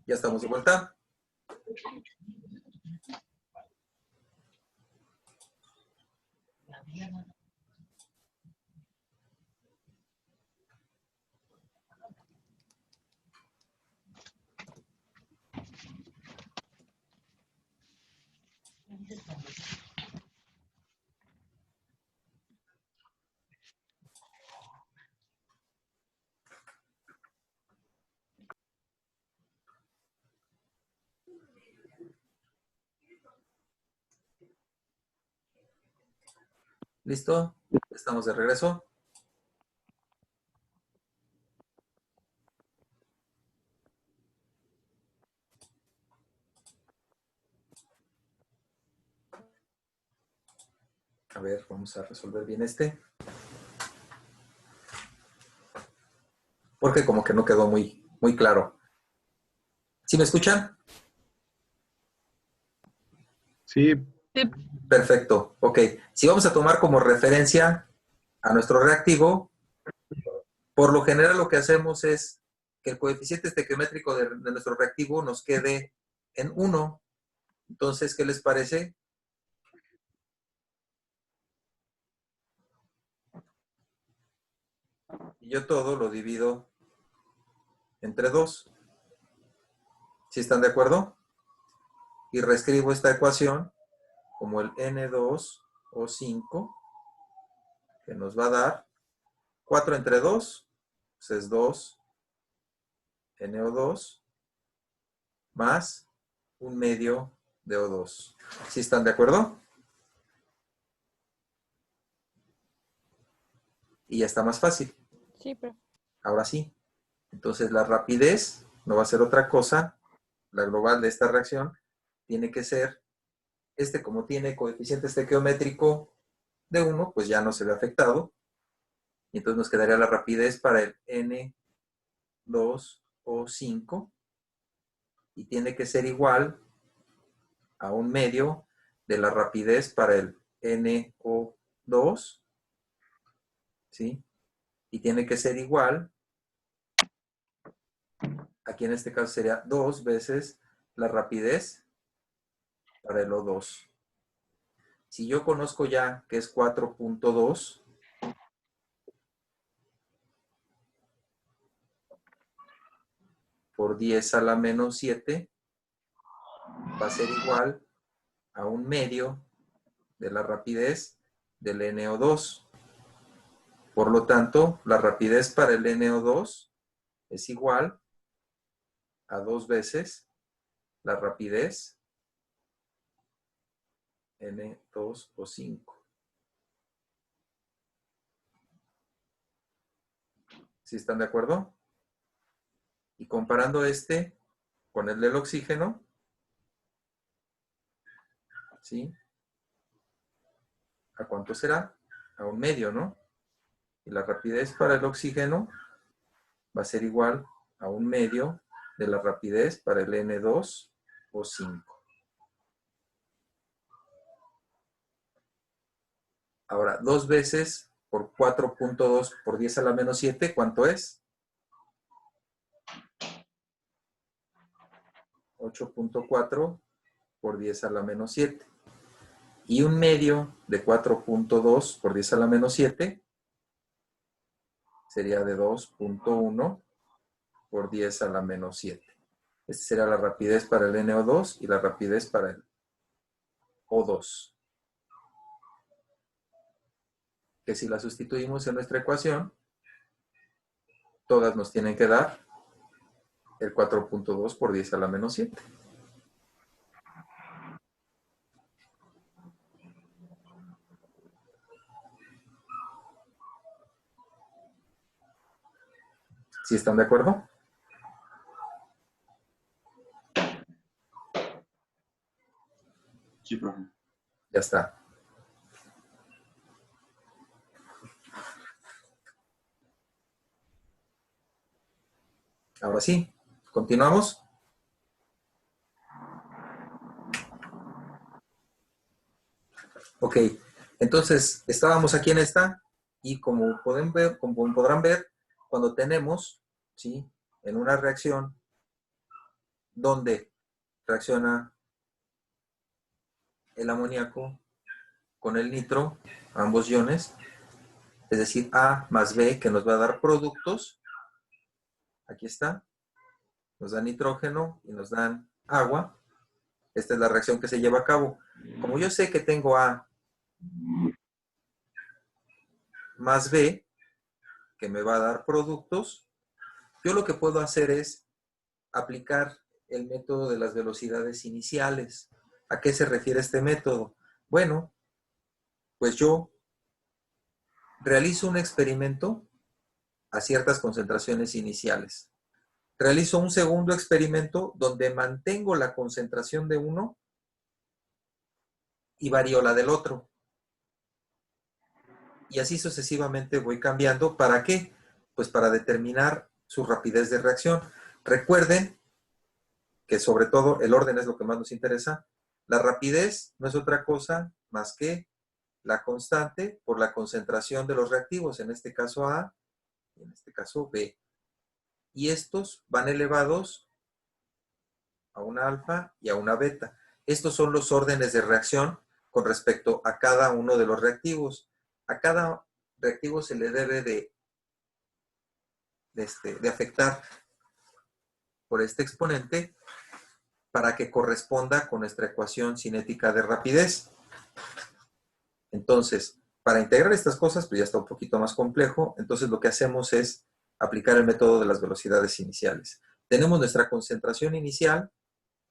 Ya estamos de vuelta. ¿Listo? Estamos de regreso. A ver, vamos a resolver bien este. Porque como que no quedó muy claro. ¿Sí me escuchan? Sí. Perfecto. Ok. Si vamos a tomar como referencia a nuestro reactivo, por lo general lo que hacemos es que el coeficiente estequiométrico de nuestro reactivo nos quede en 1. Entonces, ¿qué les parece? Y yo todo lo divido entre 2. ¿Sí están de acuerdo? Y reescribo esta ecuación como el N2O5, que nos va a dar 4 entre 2, pues es 2 NO2 más 1/2 de O2. ¿Sí están de acuerdo? Y ya está más fácil. Sí, profe. Ahora sí. Entonces la rapidez no va a ser otra cosa. La global de esta reacción tiene que ser, como tiene coeficiente estequiométrico de 1, pues ya no se ve afectado. Y entonces nos quedaría la rapidez para el N2O5 y tiene que ser igual a 1/2 de la rapidez para el NO2, ¿sí? Y tiene que ser igual, aquí en este caso sería 2 veces la rapidez para el O2. Si yo conozco ya que es 4.2, por 10 a la menos 7, va a ser igual a 1/2 de la rapidez del NO2. Por lo tanto, la rapidez para el NO2 es igual a 2 veces la rapidez N2O5. ¿Sí están de acuerdo? Y comparando este con el del oxígeno, ¿sí? ¿A cuánto será? A 1/2, ¿no? Y la rapidez para el oxígeno va a ser igual a 1/2 de la rapidez para el N2O5. Ahora, 2 veces por 4.2 por 10 a la menos 7, ¿cuánto es? 8.4 por 10 a la menos 7. Y 1/2 de 4.2 por 10 a la menos 7 sería de 2.1 por 10 a la menos 7. Esta será la rapidez para el NO2 y la rapidez para el O2. Que si la sustituimos en nuestra ecuación, todas nos tienen que dar el 4.2 por 10 a la menos 7. ¿Sí están de acuerdo? Sí, profe. Ya está. Ahora sí, continuamos. Ok, entonces estábamos aquí en esta y como podrán ver, cuando tenemos ¿sí? En una reacción donde reacciona el amoníaco con el nitro, ambos iones, es decir, A más B, que nos va a dar productos. Aquí está. Nos dan nitrógeno y nos dan agua. Esta es la reacción que se lleva a cabo. Como yo sé que tengo A más B, que me va a dar productos, yo lo que puedo hacer es aplicar el método de las velocidades iniciales. ¿A qué se refiere este método? Bueno, pues yo realizo un experimento a ciertas concentraciones iniciales. Realizo un segundo experimento donde mantengo la concentración de uno y varío la del otro. Y así sucesivamente voy cambiando. ¿Para qué? Pues para determinar su rapidez de reacción. Recuerden que sobre todo el orden es lo que más nos interesa. La rapidez no es otra cosa más que la constante por la concentración de los reactivos, en este caso A y en este caso B. Y estos van elevados a una alfa y a una beta. Estos son los órdenes de reacción con respecto a cada uno de los reactivos. A cada reactivo se le debe de afectar por este exponente para que corresponda con nuestra ecuación cinética de rapidez. Entonces, para integrar estas cosas, pues ya está un poquito más complejo. Entonces, lo que hacemos es aplicar el método de las velocidades iniciales. Tenemos nuestra concentración inicial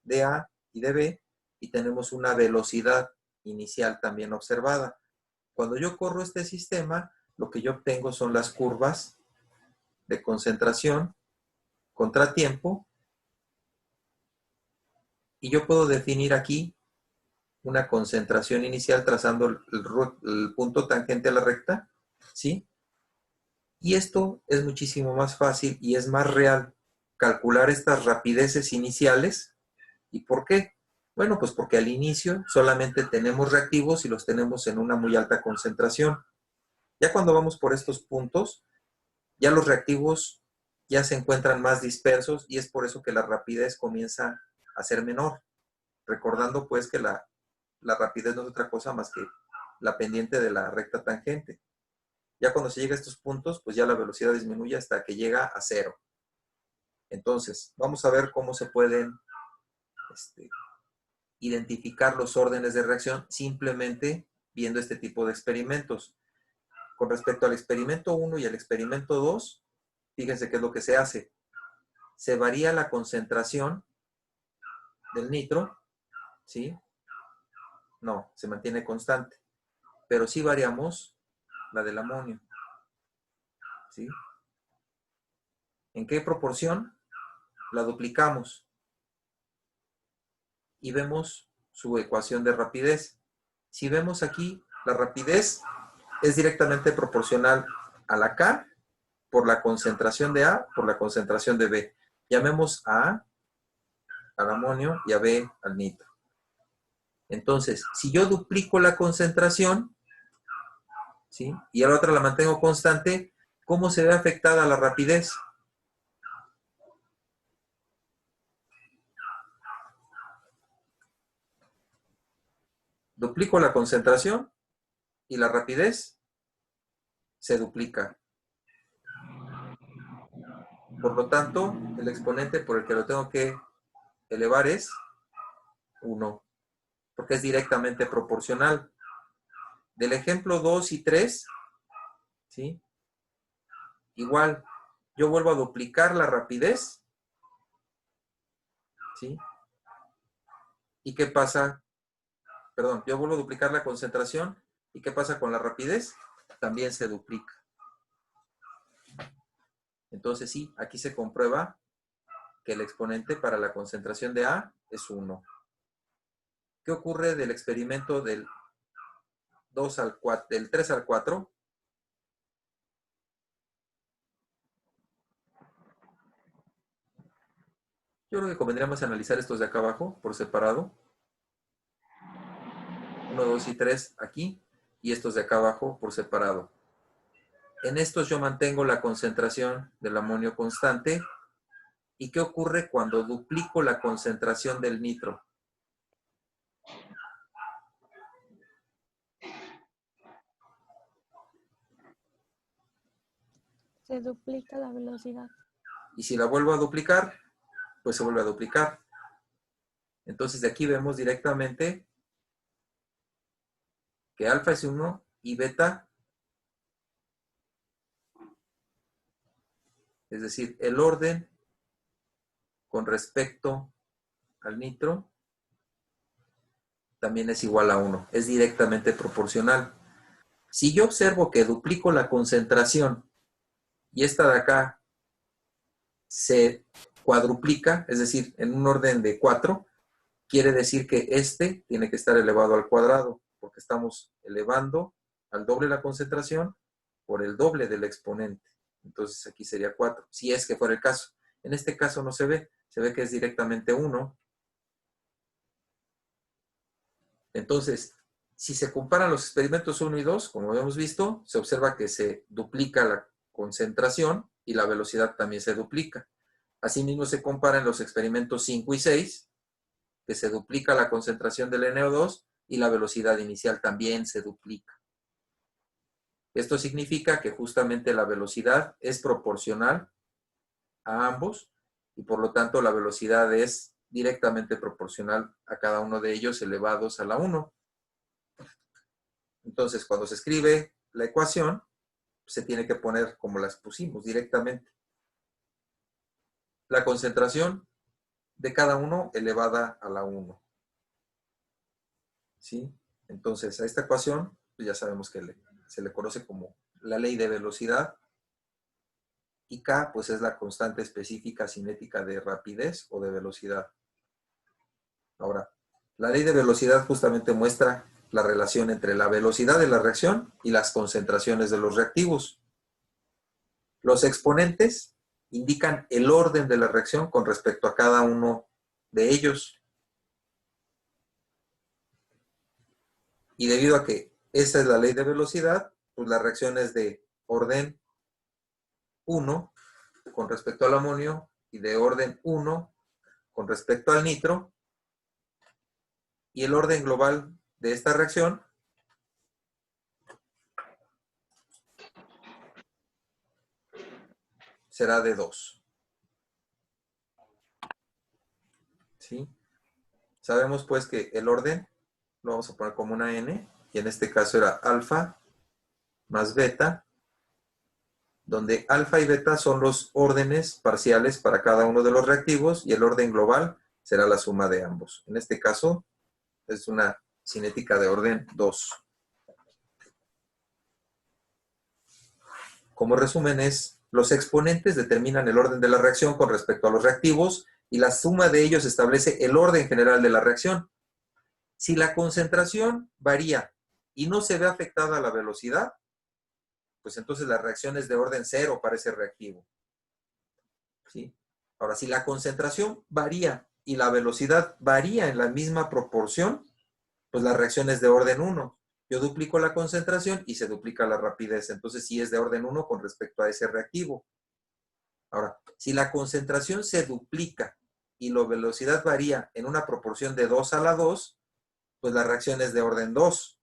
de A y de B y tenemos una velocidad inicial también observada. Cuando yo corro este sistema, lo que yo obtengo son las curvas de concentración, contratiempo, y yo puedo definir aquí una concentración inicial trazando el punto tangente a la recta, ¿sí? Y esto es muchísimo más fácil y es más real calcular estas rapideces iniciales. ¿Y por qué? Bueno, pues porque al inicio solamente tenemos reactivos y los tenemos en una muy alta concentración. Ya cuando vamos por estos puntos, ya los reactivos ya se encuentran más dispersos y es por eso que la rapidez comienza a ser menor. Recordando pues que la rapidez no es otra cosa más que la pendiente de la recta tangente. Ya cuando se llega a estos puntos, pues ya la velocidad disminuye hasta que llega a cero. Entonces, vamos a ver cómo se pueden identificar los órdenes de reacción simplemente viendo este tipo de experimentos. Con respecto al experimento 1 y al experimento 2, fíjense qué es lo que se hace. Se varía la concentración del nitro, ¿sí? No, se mantiene constante. Pero sí variamos la del amonio, ¿sí? ¿En qué proporción? La duplicamos y vemos su ecuación de rapidez. Si vemos aquí, la rapidez es directamente proporcional a la K por la concentración de A por la concentración de B. Llamemos a A al amonio y a B al nitro. Entonces, si yo duplico la concentración, ¿sí? Y a la otra la mantengo constante, ¿cómo se ve afectada la rapidez? Duplico la concentración y la rapidez se duplica. Por lo tanto, el exponente por el que lo tengo que elevar es 1, porque es directamente proporcional. Del ejemplo 2 y 3, ¿sí? Igual, yo vuelvo a duplicar la rapidez, ¿sí? ¿Y qué pasa? Perdón, yo vuelvo a duplicar la concentración, ¿y qué pasa con la rapidez? También se duplica. Entonces sí, aquí se comprueba que el exponente para la concentración de A es 1. ¿Qué ocurre del experimento del 2 al 4, del 3 al 4? Yo creo que convendría más analizar estos de acá abajo por separado. 1, 2 y 3 aquí y estos de acá abajo por separado. En estos yo mantengo la concentración del amonio constante. ¿Y qué ocurre cuando duplico la concentración del nitro? Se duplica la velocidad. Y si la vuelvo a duplicar, pues se vuelve a duplicar. Entonces de aquí vemos directamente que alfa es 1 y beta, es decir, el orden con respecto al nitro también es igual a 1. Es directamente proporcional. Si yo observo que duplico la concentración y esta de acá se cuadruplica, es decir, en un orden de 4, quiere decir que este tiene que estar elevado al cuadrado, porque estamos elevando al doble la concentración por el doble del exponente. Entonces aquí sería 4, si es que fuera el caso. En este caso no se ve que es directamente 1. Entonces, si se comparan los experimentos 1 y 2, como habíamos visto, se observa que se duplica la concentración y la velocidad también se duplica. Asimismo se comparan los experimentos 5 y 6, que se duplica la concentración del NO2 y la velocidad inicial también se duplica. Esto significa que justamente la velocidad es proporcional a ambos y por lo tanto la velocidad es directamente proporcional a cada uno de ellos elevados a la 1. Entonces, cuando se escribe la ecuación, se tiene que poner como las pusimos directamente. La concentración de cada uno elevada a la 1. ¿Sí? Entonces, a esta ecuación, pues ya sabemos que se le conoce como la ley de velocidad. Y K, pues es la constante específica cinética de rapidez o de velocidad. Ahora, la ley de velocidad justamente muestra la relación entre la velocidad de la reacción y las concentraciones de los reactivos. Los exponentes indican el orden de la reacción con respecto a cada uno de ellos. Y debido a que esa es la ley de velocidad, pues la reacción es de orden 1 con respecto al amonio y de orden 1 con respecto al nitro. Y el orden global de esta reacción será de 2. ¿Sí? Sabemos pues que el orden lo vamos a poner como una n, y en este caso era alfa más beta, donde alfa y beta son los órdenes parciales para cada uno de los reactivos y el orden global será la suma de ambos. En este caso es una cinética de orden 2. Como resumen es, los exponentes determinan el orden de la reacción con respecto a los reactivos y la suma de ellos establece el orden general de la reacción. Si la concentración varía y no se ve afectada la velocidad, pues entonces la reacción es de orden 0 para ese reactivo. ¿Sí? Ahora, si la concentración varía y la velocidad varía en la misma proporción, pues la reacción es de orden 1. Yo duplico la concentración y se duplica la rapidez. Entonces sí es de orden 1 con respecto a ese reactivo. Ahora, si la concentración se duplica y la velocidad varía en una proporción de 2 a la 2, pues la reacción es de orden 2.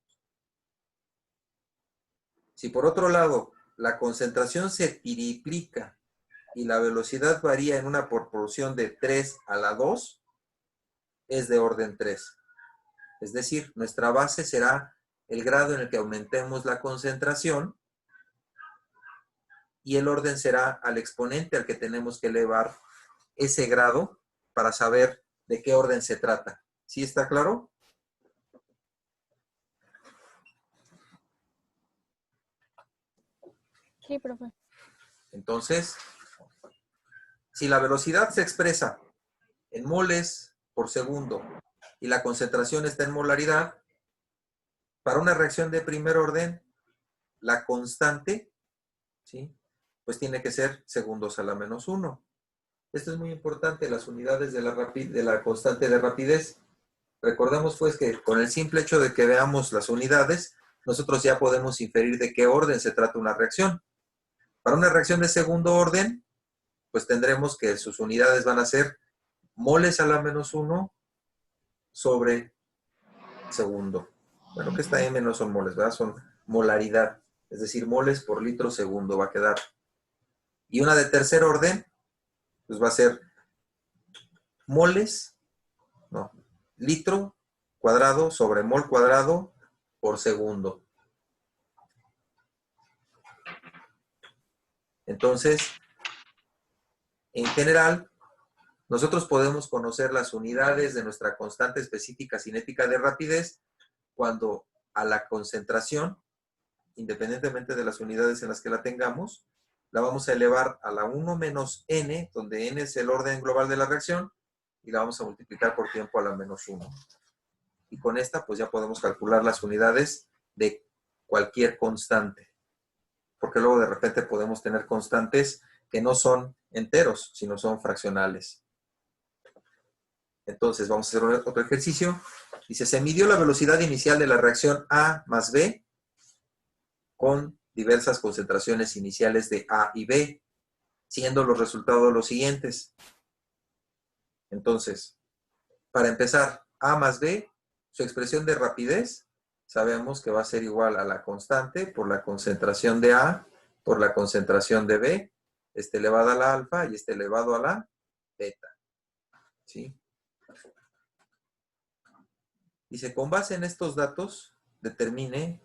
Si por otro lado la concentración se triplica y la velocidad varía en una proporción de 3 a la 2, es de orden 3. Es decir, nuestra base será el grado en el que aumentemos la concentración y el orden será al exponente al que tenemos que elevar ese grado para saber de qué orden se trata. ¿Sí está claro? Sí, profe. Entonces, si la velocidad se expresa en moles por segundo y la concentración está en molaridad, para una reacción de primer orden, la constante, ¿sí?, pues tiene que ser segundos a la menos 1. Esto es muy importante, las unidades de la constante de rapidez. Recordemos pues que con el simple hecho de que veamos las unidades, nosotros ya podemos inferir de qué orden se trata una reacción. Para una reacción de segundo orden, pues tendremos que sus unidades van a ser moles a la menos 1 sobre segundo. Bueno, que está M no son moles, ¿verdad? Son molaridad, es decir, moles por litro segundo va a quedar. Y una de tercer orden, pues va a ser moles, no, litro cuadrado sobre mol cuadrado por segundo. Entonces, en general, nosotros podemos conocer las unidades de nuestra constante específica cinética de rapidez cuando a la concentración, independientemente de las unidades en las que la tengamos, la vamos a elevar a la 1 menos n, donde n es el orden global de la reacción, y la vamos a multiplicar por tiempo a la menos 1. Y con esta, pues ya podemos calcular las unidades de cualquier constante. Porque luego de repente podemos tener constantes que no son enteros, sino son fraccionales. Entonces, vamos a hacer otro ejercicio. Dice, se midió la velocidad inicial de la reacción A más B con diversas concentraciones iniciales de A y B, siendo los resultados los siguientes. Entonces, para empezar, A más B, su expresión de rapidez, sabemos que va a ser igual a la constante por la concentración de A por la concentración de B, elevado a la alfa y elevado a la beta. ¿Sí? Dice, con base en estos datos, determine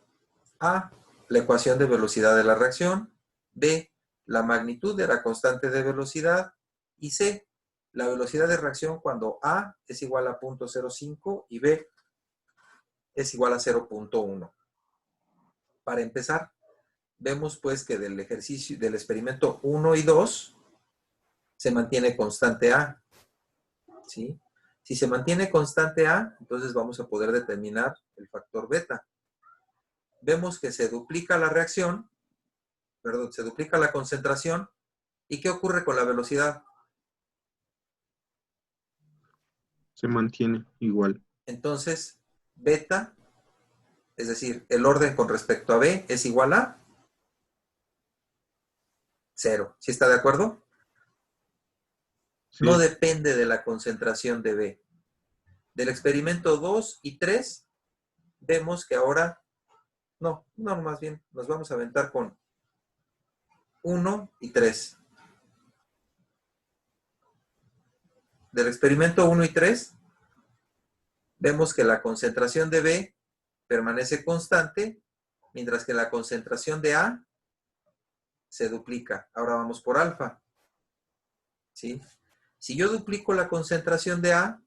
A, la ecuación de velocidad de la reacción, B, la magnitud de la constante de velocidad, y C, la velocidad de reacción cuando A es igual a 0.05 y B es igual a 0.1. Para empezar, vemos pues que del ejercicio, del experimento 1 y 2, se mantiene constante A. ¿Sí? Si se mantiene constante A, entonces vamos a poder determinar el factor beta. Vemos que se duplica la reacción, perdón, se duplica la concentración. ¿Y qué ocurre con la velocidad? Se mantiene igual. Entonces, beta, es decir, el orden con respecto a B es igual a 0. ¿Sí está de acuerdo? Sí. No depende de la concentración de B. Del experimento 2 y 3, vemos que ahora, no, más bien, nos vamos a aventar con 1 y 3. Del experimento 1 y 3, vemos que la concentración de B permanece constante, mientras que la concentración de A se duplica. Ahora vamos por alfa. ¿Sí? Si yo duplico la concentración de A,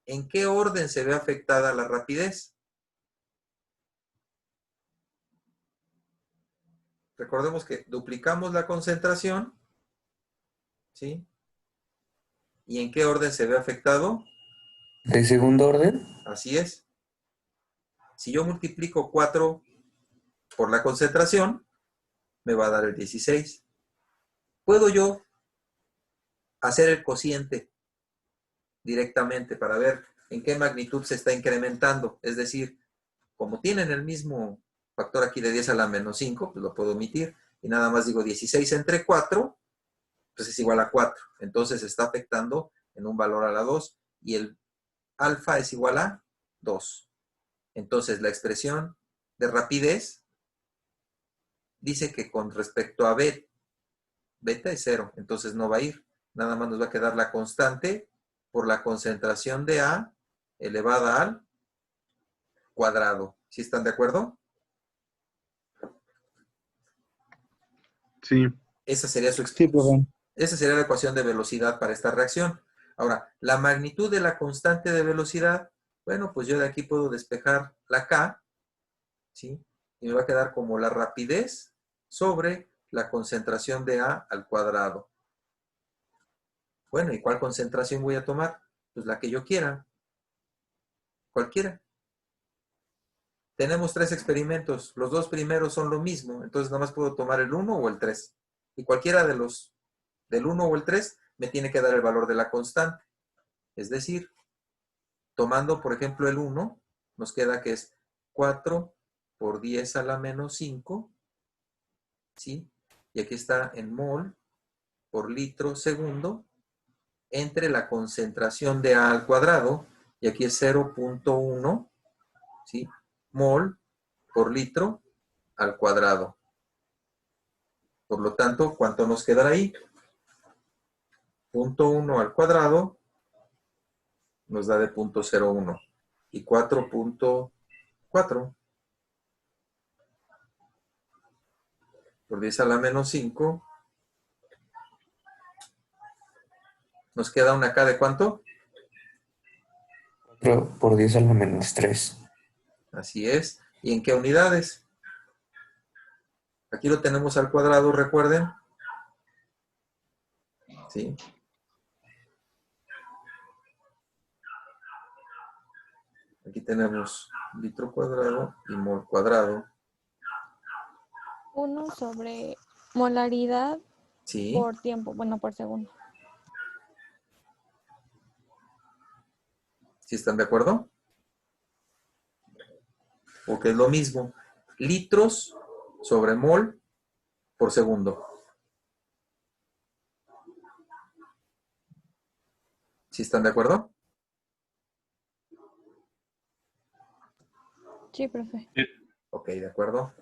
¿en qué orden se ve afectada la rapidez? Recordemos que duplicamos la concentración, ¿sí? ¿Y en qué orden se ve afectado? ¿De segundo orden? Así es. Si yo multiplico 4 por la concentración, me va a dar el 16. ¿Puedo yo hacer el cociente directamente para ver en qué magnitud se está incrementando? Es decir, como tienen el mismo factor aquí de 10 a la menos 5, pues lo puedo omitir. Y nada más digo 16 entre 4, pues es igual a 4. Entonces se está afectando en un valor a la 2. Y el alfa es igual a 2. Entonces la expresión de rapidez dice que con respecto a beta es 0. Entonces no va a ir. Nada más nos va a quedar la constante por la concentración de A elevada al cuadrado. ¿Sí están de acuerdo? Sí. Esa sería Sí, profe. esa sería la ecuación de velocidad para esta reacción. Ahora, la magnitud de la constante de velocidad, bueno, pues yo de aquí puedo despejar la K, ¿sí? Y me va a quedar como la rapidez sobre la concentración de A al cuadrado. Bueno, ¿y cuál concentración voy a tomar? Pues la que yo quiera. Cualquiera. Tenemos 3 experimentos. Los 2 primeros son lo mismo. Entonces, nada más puedo tomar el 1 o el 3. Y cualquiera de los del 1 o el 3 me tiene que dar el valor de la constante. Es decir, tomando, por ejemplo, el 1, nos queda que es 4 por 10 a la menos 5, ¿sí? y aquí está en mol por litro segundo, entre la concentración de A al cuadrado, y aquí es 0.1, ¿sí? Mol por litro al cuadrado. Por lo tanto, ¿cuánto nos quedará ahí? 0.1 al cuadrado nos da de 0.01 y 4.4 por 10 a la menos 5 nos queda una K de ¿cuánto? 4 por 10 a la menos 3. Así es. ¿Y en qué unidades? Aquí lo tenemos al cuadrado, recuerden. ¿Sí? Aquí tenemos litro cuadrado y mol cuadrado. 1 sobre molaridad ¿Sí? por tiempo, bueno, por segundo. ¿Sí están de acuerdo? Porque es lo mismo. Litros sobre mol por segundo. ¿Sí están de acuerdo? Sí, profe. Ok, de acuerdo.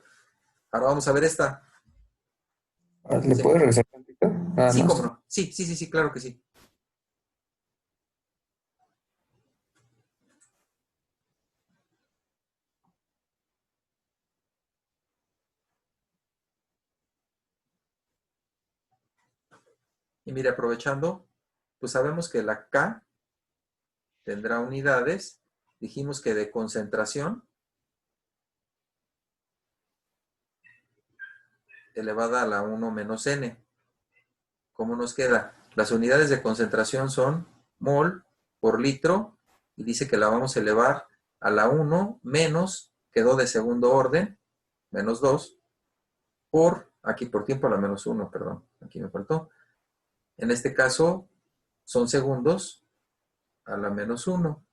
Ahora vamos a ver esta. ¿Le Sí. puedes regresar tantito? Nada Sí, más. cómo no. Sí, claro que sí. Y mire, aprovechando, pues sabemos que la K tendrá unidades. Dijimos que de concentración elevada a la 1 menos n. ¿Cómo nos queda? Las unidades de concentración son mol por litro, y dice que la vamos a elevar a la 1 menos, quedó de segundo orden, menos 2, por, aquí por tiempo a la menos 1, perdón, aquí me faltó. En este caso son segundos a la menos 1.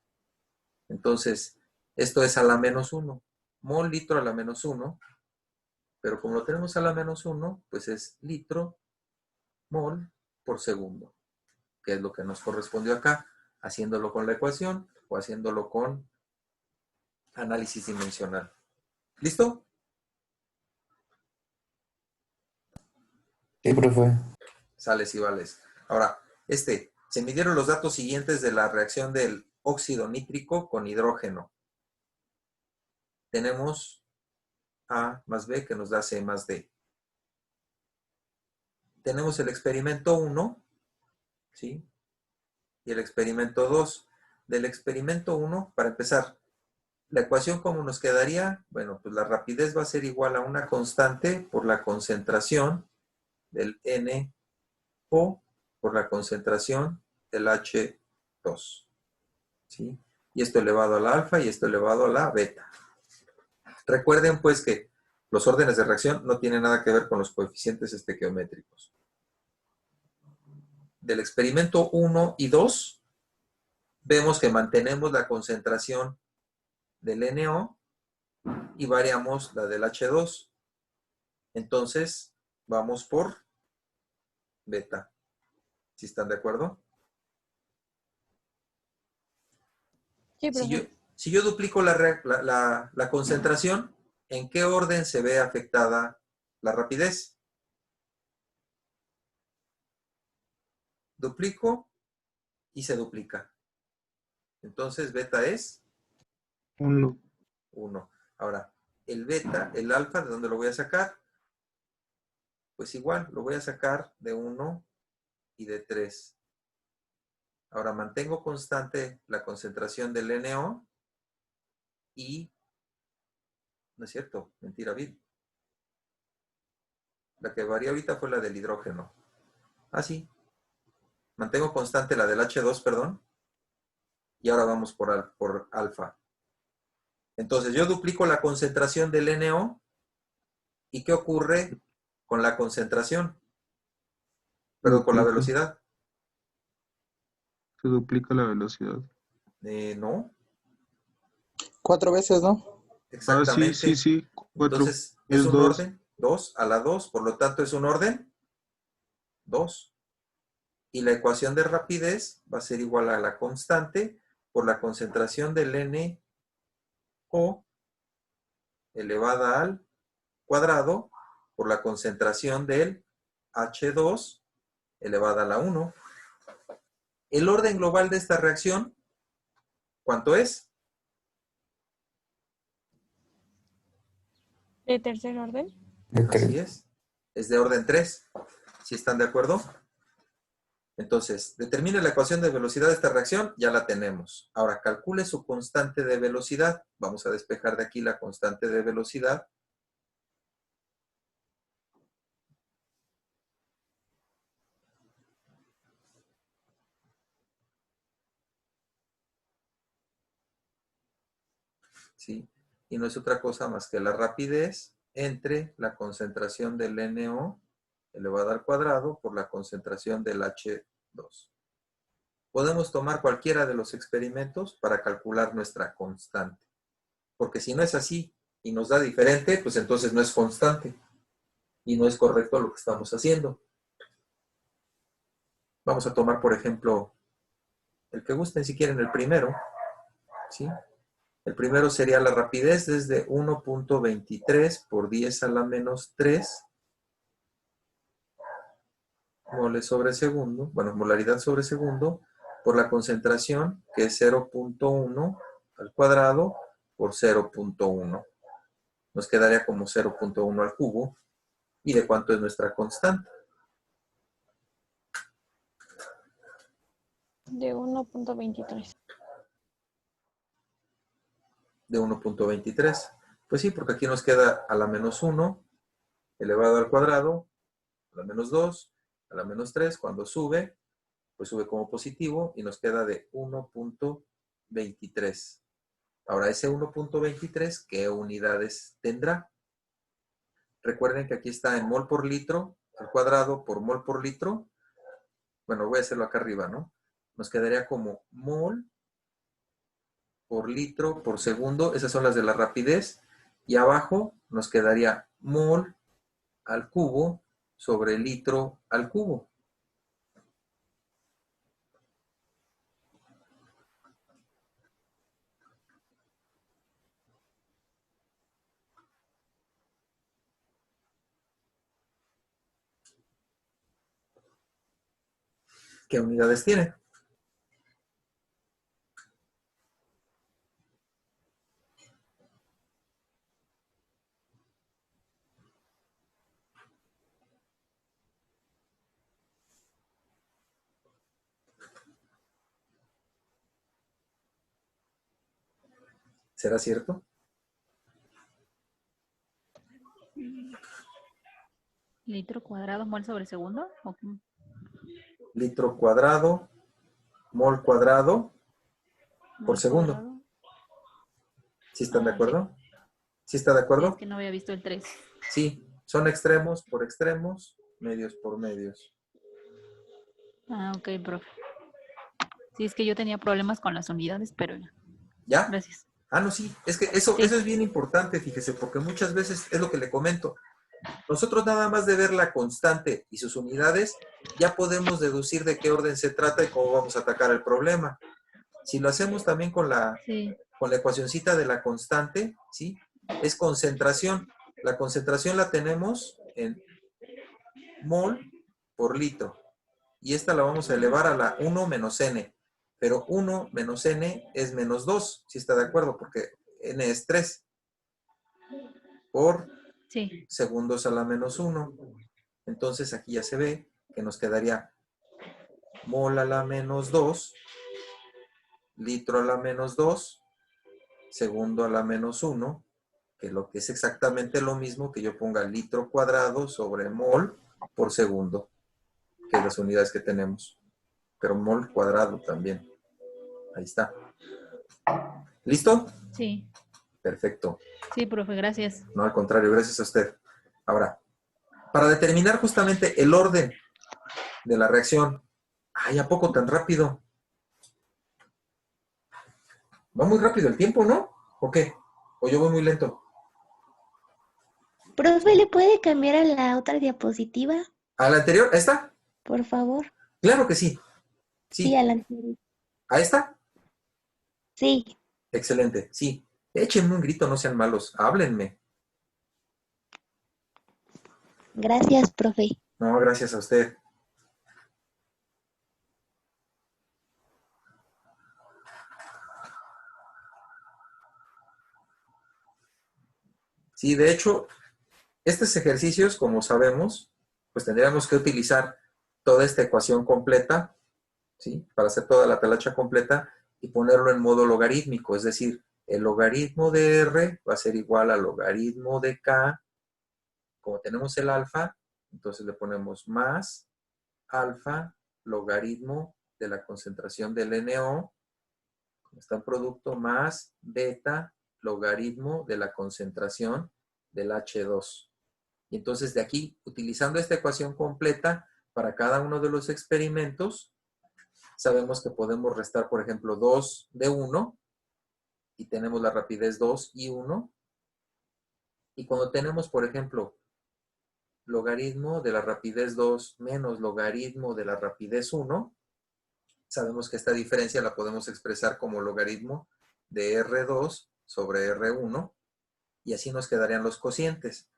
Entonces, esto es a la menos 1. Mol litro a la menos 1, pero como lo tenemos a la menos 1, pues es litro mol por segundo, que es lo que nos correspondió acá, haciéndolo con la ecuación o haciéndolo con análisis dimensional. ¿Listo? Sí, profe. Sales y vales. Ahora, se midieron los datos siguientes de la reacción del óxido nítrico con hidrógeno. Tenemos A más B que nos da C más D. Tenemos el experimento 1, ¿sí? Y el experimento 2. Del experimento 1, para empezar, la ecuación ¿cómo nos quedaría? Bueno, pues la rapidez va a ser igual a una constante por la concentración del NO por la concentración del H2. ¿Sí? Y esto elevado a la alfa y esto elevado a la beta. Recuerden pues que los órdenes de reacción no tienen nada que ver con los coeficientes estequiométricos. Del experimento 1 y 2, vemos que mantenemos la concentración del NO y variamos la del H2. Entonces, vamos por beta. ¿Sí están de acuerdo? Sí, profe. Si yo duplico la concentración, ¿en qué orden se ve afectada la rapidez? Duplico y se duplica. Entonces, beta es 1. 1. Ahora, el beta, el alfa, ¿de dónde lo voy a sacar? Pues igual, lo voy a sacar de 1 y de 3. Ahora, mantengo constante la concentración del NO y, no es cierto, mentira, Vid. La que varía ahorita fue la del hidrógeno. Ah, sí. Mantengo constante la del H2, perdón. Y ahora vamos por alfa. Entonces, yo duplico la concentración del NO. ¿Y qué ocurre con la concentración? Perdón, con la velocidad. Se duplica la velocidad. No, 4 veces, ¿no? Ah, sí, exactamente. sí. 4. Entonces, ¿es Es un 2. orden? 2 a la 2, por lo tanto es un orden 2. Y la ecuación de rapidez va a ser igual a la constante por la concentración del NO elevada al cuadrado por la concentración del H2 elevada a la 1. El orden global de esta reacción, ¿cuánto es? ¿De tercer orden? De Así 3. es de orden 3. ¿Sí están de acuerdo? Entonces, determine la ecuación de velocidad de esta reacción, ya la tenemos. Ahora, calcule su constante de velocidad. Vamos a despejar de aquí la constante de velocidad. ¿Sí? Y no es otra cosa más que la rapidez entre la concentración del NO elevado al cuadrado por la concentración del H2. Podemos tomar cualquiera de los experimentos para calcular nuestra constante. Porque si no es así y nos da diferente, pues entonces no es constante. Y no es correcto lo que estamos haciendo. Vamos a tomar, por ejemplo, el que gusten si quieren el primero. ¿Sí? El primero sería la rapidez desde 1.23 por 10 a la menos 3 moles sobre segundo, bueno, molaridad sobre segundo, por la concentración, que es 0.1 al cuadrado por 0.1. Nos quedaría como 0.1 al cubo. ¿Y de cuánto es nuestra constante? De 1.23. De 1.23. Pues sí, porque aquí nos queda a la menos 1 elevado al cuadrado, a la menos 2, a la menos 3. Cuando sube, pues sube como positivo y nos queda de 1.23. Ahora, ese 1.23, ¿qué unidades tendrá? Recuerden que aquí está en mol por litro al cuadrado por mol por litro. Bueno, voy a hacerlo acá arriba, ¿no? Nos quedaría como mol por litro por segundo. Esas son las de la rapidez. Y abajo nos quedaría mol al cubo sobre litro al cubo. ¿Qué unidades tiene? ¿Será cierto? ¿Litro cuadrado, mol sobre segundo? ¿O cómo? Litro cuadrado, mol cuadrado por ¿Mol segundo. cuadrado? ¿Sí están de Ah, acuerdo? ¿Sí está de sí, es acuerdo? que no había visto el 3. Sí, son extremos por extremos, medios por medios. Ah, ok, profe. Sí, es que yo tenía problemas con las unidades, pero ¿Ya? gracias. Ah, no, sí, es que eso Sí. es bien importante, fíjese, porque muchas veces es lo que le comento. Nosotros nada más de ver la constante y sus unidades, ya podemos deducir de qué orden se trata y cómo vamos a atacar el problema. Si lo hacemos también con la Sí. ecuacioncita de la constante, ¿sí? Es concentración. La concentración la tenemos en mol por litro. Y esta la vamos a elevar a la 1 menos n. Pero 1 menos n es menos 2, si está de acuerdo, porque n es 3 por Sí. segundos a la menos 1. Entonces aquí ya se ve que nos quedaría mol a la menos 2, litro a la menos 2, segundo a la menos 1, que lo que es exactamente lo mismo que yo ponga litro cuadrado sobre mol por segundo, que es las unidades que tenemos. Pero mol cuadrado también. Ahí está. ¿Listo? Sí. Perfecto. Sí, profe, gracias. No, al contrario, gracias a usted. Ahora, para determinar justamente el orden de la reacción. Ay, ¿a poco tan rápido? Va muy rápido el tiempo, ¿no? ¿O qué? ¿O yo voy muy lento? Profe, ¿le puede cambiar a la otra diapositiva, ¿A la anterior? ¿A esta? por favor? Claro que sí. Sí, Sí. a la anterior. ¿A esta? Sí, Excelente, sí. Échenme un grito, no sean malos. Háblenme. gracias, profe. No, gracias a usted. Sí, de hecho, estos ejercicios, como sabemos, pues tendríamos que utilizar toda esta ecuación completa, ¿sí? Para hacer toda la talacha completa y ponerlo en modo logarítmico, es decir, el logaritmo de R va a ser igual al logaritmo de K. Como tenemos el alfa, entonces le ponemos más alfa logaritmo de la concentración del NO, como está en producto, más beta logaritmo de la concentración del H2. Y entonces de aquí, utilizando esta ecuación completa para cada uno de los experimentos, sabemos que podemos restar, por ejemplo, 2 de 1 y tenemos la rapidez 2 y 1. Y cuando tenemos, por ejemplo, logaritmo de la rapidez 2 menos logaritmo de la rapidez 1, sabemos que esta diferencia la podemos expresar como logaritmo de R2 sobre R1 y así nos quedarían los cocientes.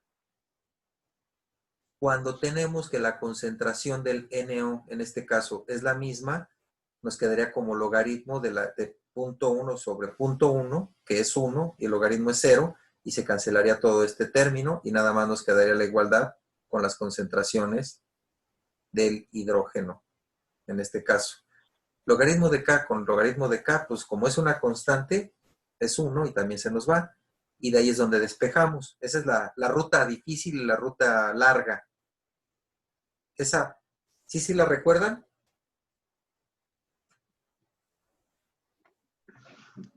Cuando tenemos que la concentración del NO, en este caso, es la misma, nos quedaría como logaritmo de 0.1 sobre 0.1, que es 1, y el logaritmo es 0, y se cancelaría todo este término, y nada más nos quedaría la igualdad con las concentraciones del hidrógeno, en este caso. Logaritmo de K con logaritmo de K, pues como es una constante, es 1 y también se nos va. Y de ahí es donde despejamos. Esa es la ruta difícil y la ruta larga. Esa, ¿sí la recuerdan?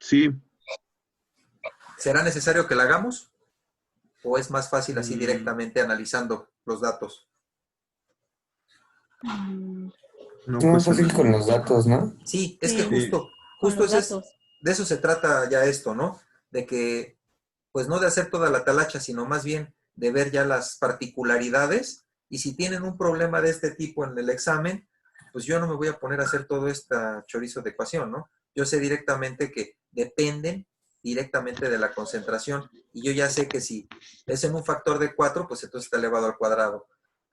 Sí. ¿Será necesario que la hagamos? ¿O es más fácil así Mm. directamente analizando los datos? Mm, No, Es más pues fácil con los analízalo. datos, ¿no? Sí, es Sí. que Sí. justo con los eso datos. de eso se trata ya esto, ¿no? De que, pues no de hacer toda la talacha, sino más bien de ver ya las particularidades. Y si tienen un problema de este tipo en el examen, pues yo no me voy a poner a hacer todo este chorizo de ecuación, ¿no? Yo sé directamente que dependen directamente de la concentración. Y yo ya sé que si es en un factor de 4, pues entonces está elevado al cuadrado.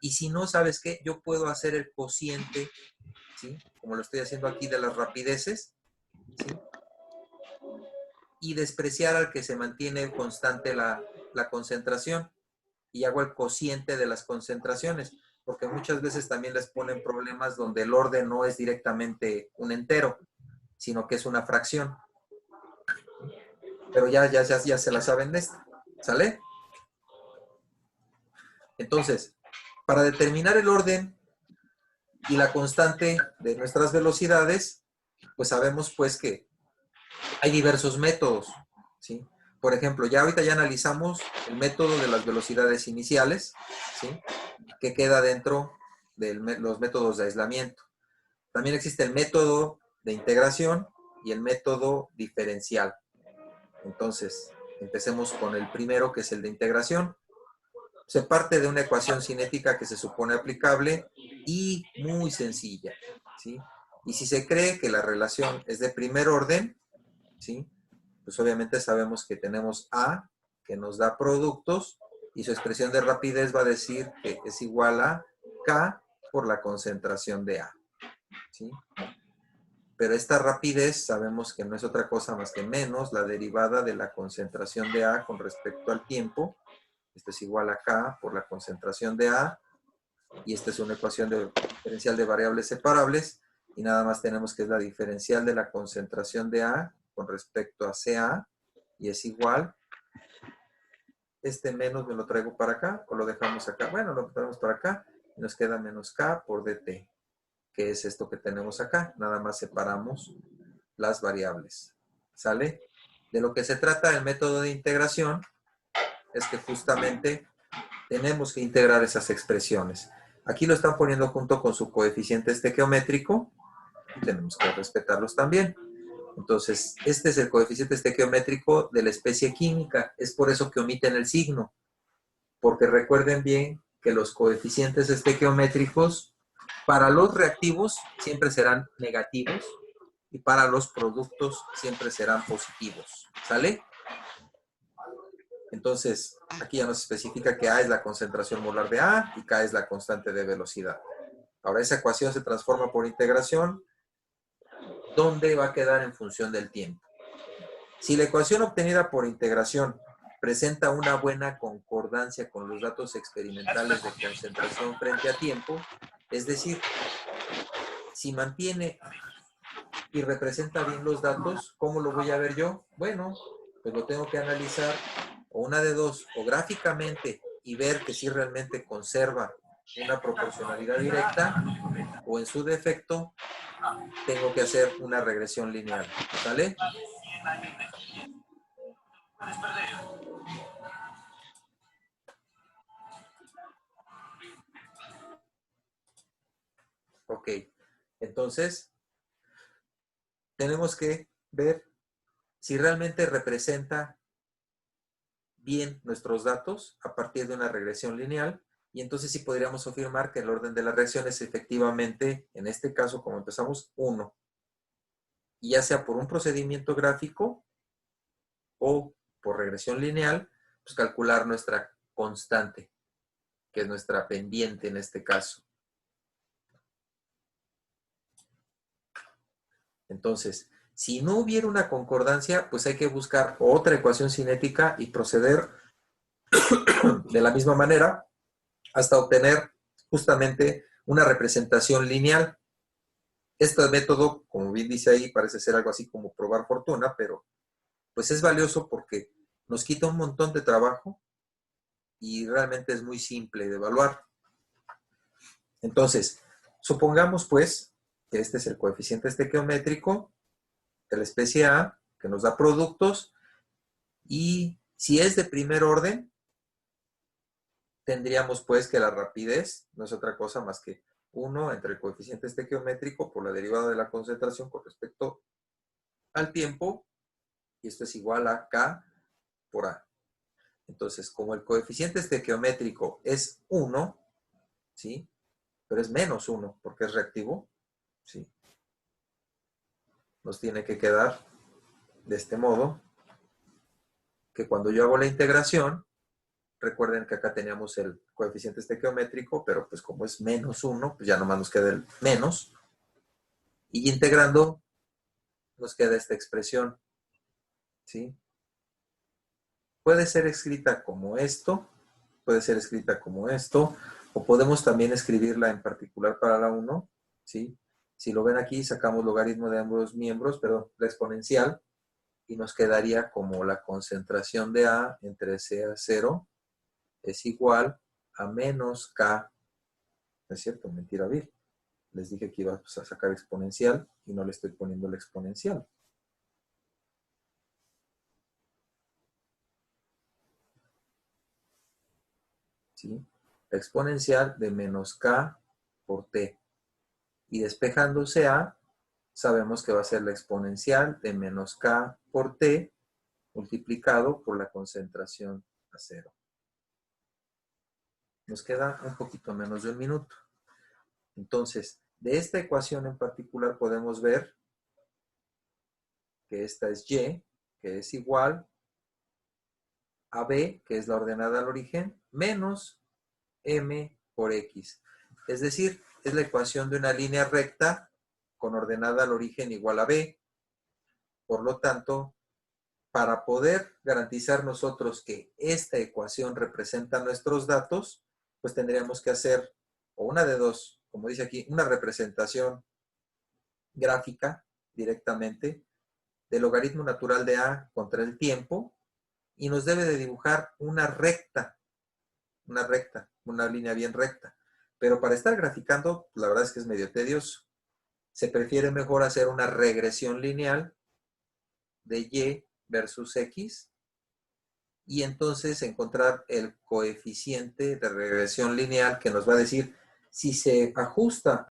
Y si no, ¿sabes qué? Yo puedo hacer el cociente, ¿sí? Como lo estoy haciendo aquí de las rapideces, ¿sí? Y despreciar al que se mantiene constante la concentración. Y hago el cociente de las concentraciones, porque muchas veces también les ponen problemas donde el orden no es directamente un entero, sino que es una fracción. Pero ya se la saben de esta, ¿sale? Entonces, para determinar el orden y la constante de nuestras velocidades, pues sabemos pues que hay diversos métodos, ¿sí? Por ejemplo, ya ahorita ya analizamos el método de las velocidades iniciales, ¿sí? Que queda dentro de los métodos de aislamiento. También existe el método de integración y el método diferencial. Entonces, empecemos con el primero, que es el de integración. Se parte de una ecuación cinética que se supone aplicable y muy sencilla, ¿sí? Y si se cree que la relación es de primer orden, ¿sí? Pues obviamente sabemos que tenemos A, que nos da productos, y su expresión de rapidez va a decir que es igual a K por la concentración de A, ¿sí? Pero esta rapidez sabemos que no es otra cosa más que menos la derivada de la concentración de A con respecto al tiempo. Esto es igual a K por la concentración de A, y esta es una ecuación diferencial de variables separables, y nada más tenemos que es la diferencial de la concentración de A con respecto a CA, y es igual, este menos me lo traigo para acá, o lo dejamos acá, bueno, lo traemos para acá, y nos queda menos K por DT, que es esto que tenemos acá, nada más separamos las variables, ¿sale? De lo que se trata el método de integración es que justamente tenemos que integrar esas expresiones. Aquí lo están poniendo junto con su coeficiente estequiométrico y tenemos que respetarlos también. Entonces, este es el coeficiente estequiométrico de la especie química. Es por eso que omiten el signo. porque recuerden bien que los coeficientes estequiométricos para los reactivos siempre serán negativos y para los productos siempre serán positivos. ¿Sale? Entonces, aquí ya nos especifica que A es la concentración molar de A y K es la constante de velocidad. Ahora esa ecuación se transforma por integración, donde va a quedar en función del tiempo. Si la ecuación obtenida por integración presenta una buena concordancia con los datos experimentales de concentración frente a tiempo, es decir, si mantiene y representa bien los datos, ¿cómo lo voy a ver yo? Bueno, pues lo tengo que analizar o una de dos, o gráficamente y ver que sí realmente conserva una proporcionalidad directa, o en su defecto tengo que hacer una regresión lineal. ¿Sale? Ok, entonces tenemos que ver si realmente representa bien nuestros datos a partir de una regresión lineal, y entonces sí podríamos afirmar que el orden de las reacciones efectivamente, en este caso como empezamos, 1. Y ya sea por un procedimiento gráfico o por regresión lineal, pues calcular nuestra constante, que es nuestra pendiente en este caso. Entonces, si no hubiera una concordancia, pues hay que buscar otra ecuación cinética y proceder de la misma manera hasta obtener justamente una representación lineal. Este método, como bien dice ahí, parece ser algo así como probar fortuna, pero pues es valioso porque nos quita un montón de trabajo y realmente es muy simple de evaluar. Entonces, supongamos pues que este es el coeficiente estequiométrico de la especie A, que nos da productos, y si es de primer orden, tendríamos pues que la rapidez no es otra cosa más que 1 entre el coeficiente estequiométrico por la derivada de la concentración con respecto al tiempo, y esto es igual a K por A. Entonces, como el coeficiente estequiométrico es 1, ¿sí? Pero es menos 1 porque es reactivo, ¿sí? Nos tiene que quedar de este modo, que cuando yo hago la integración, recuerden que acá teníamos el coeficiente estequiométrico, pero pues como es menos 1, pues ya nomás nos queda el menos. Y integrando, nos queda esta expresión, ¿sí? Puede ser escrita como esto, puede ser escrita como esto, o podemos también escribirla en particular para la 1, ¿sí? Si lo ven aquí, sacamos logaritmo de ambos miembros, pero la exponencial, y nos quedaría como la concentración de A entre CA0 es igual a menos K. ¿No es cierto? Mentira, vil. Les dije que iba a sacar exponencial y no le estoy poniendo la exponencial. ¿Sí? La exponencial de menos K por T. Y despejándose A, sabemos que va a ser la exponencial de menos K por T multiplicado por la concentración a 0. Nos queda un poquito menos de un minuto. Entonces, de esta ecuación en particular podemos ver que esta es Y, que es igual a B, que es la ordenada al origen, menos M por X. Es decir, es la ecuación de una línea recta con ordenada al origen igual a B. Por lo tanto, para poder garantizar nosotros que esta ecuación representa nuestros datos, pues tendríamos que hacer, o una de dos, como dice aquí, una representación gráfica directamente del logaritmo natural de A contra el tiempo, y nos debe de dibujar una recta, una línea bien recta. Pero para estar graficando, la verdad es que es medio tedioso. Se prefiere mejor hacer una regresión lineal de Y versus X, y entonces encontrar el coeficiente de regresión lineal que nos va a decir si se ajusta